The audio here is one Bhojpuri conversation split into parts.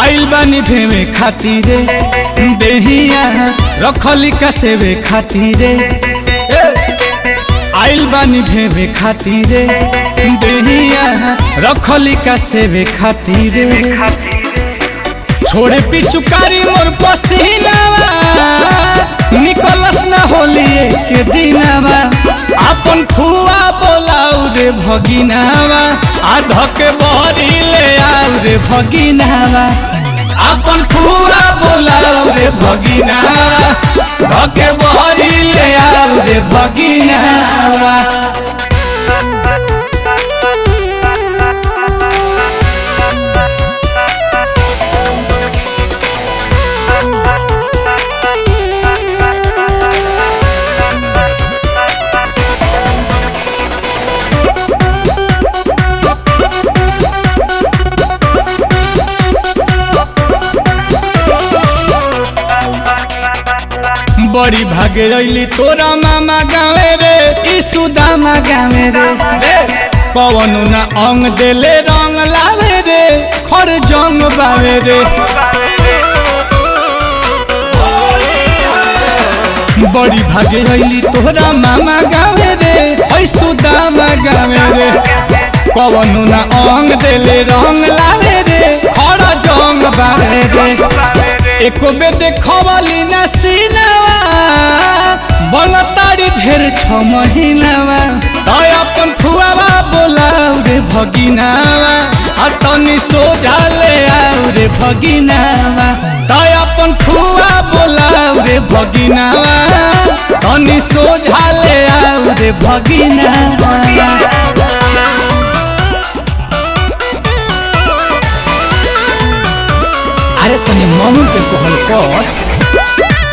आइल बानी भेवे खातिरे देहिया रखली कसेवे खातिरे आइल बानी भेवे खातिरे देहिया रखली कसेवे खातिरे छोड़े पिचुकारी मोर पसीनावा निकलस ना होलिए के दिनावा अपन फुआ बोलाऊ रे भगिनावा आ धके बहरी ले आऊ रे भगिनावा अपन फुआ बोलाऊ रे भगिनावा धके बहरी ले आऊ रे भगिनावा। बड़ी भागे रही तोरा मामा गावे रे ई सुदामा गावे रे कवनु ना अंग देले रंग लावे रे खर जंग बावे रे बड़ी भागे रही तोरा मामा गावे रे ई सुदामा गावे रे कवनु ना अंग देले रंग लावे रे खर जंग बावे रे एको बे देखवाली ना सीनावा बोलतारी ढेर 6 महीनावा तो अपन फुआवा बोलाऊ रे भगिनावा आ तनी सोझा ले आऊ रे भगिनावा तो अपन फुआ बोलाऊ रे भगिनावा तनी सोझा ले आऊ रे भगिनावा। अरे तनी मम्मी पे कहल कर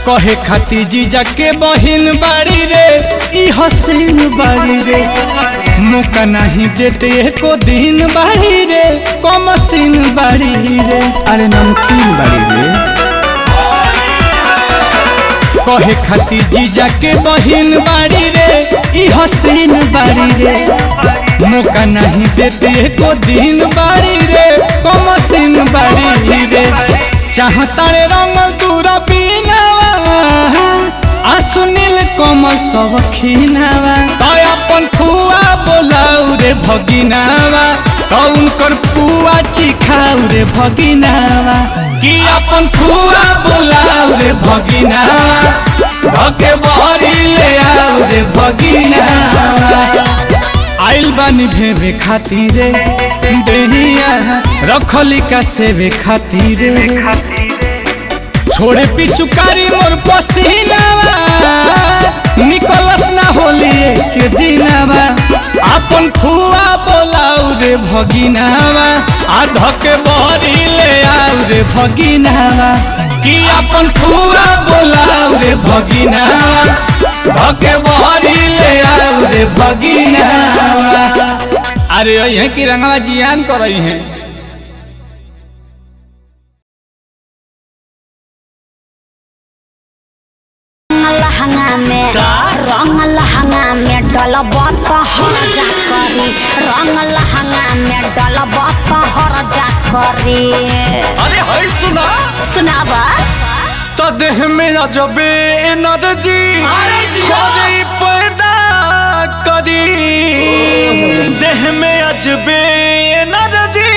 कहे खाती जीजा के बहिन बाड़ी रे ई हसीन बाड़ी रे मौका नहीं देते एको दिन बाड़ी रे कमसीन बाड़ी रे अरे नमकीन बाड़ी रे कहे खाती जीजा के बहिन बाड़ी रे ई हसीन बाड़ी रे मौका नहीं देते एको दिन बाड़ी रे कमसीन बाड़ी रे चाहता रे रंगल दूरा बीनावा आ सुनील कमल सब खीनावा तो अपन फुआ बोलाऊ रे भगिनावा तो उनकर पुआ चिखाऊ रे भगिनावा कि अपन फुआ बोलाऊ रे भगिनावा धके बहरी ले आऊ रे भगिनावा। आइल बानी भेवे खातिरे देहिया रखली कसेवे खातिरे छोड़े पिचुकारी मोर पसीनावा निकलस ना होलिए के दिनावा अपन फुआ बोलाऊ रे भगिनावा आ धके बहरी ले आऊ रे भगिनावा कि अपन फुआ बोलाऊ रे भगिनावा धके बहरी ले आऊ रे भगिनावा। अरे यही की रंगवा जियान कर रही है रंग लहंगा में डलबा तो हर जा करी रंग लहंगा में डलबा तो हर जा करी। अरे होय सुनाबा तो देह में अजबे एनर्जी खोजे पैदा करी देह में अजबे एनर्जी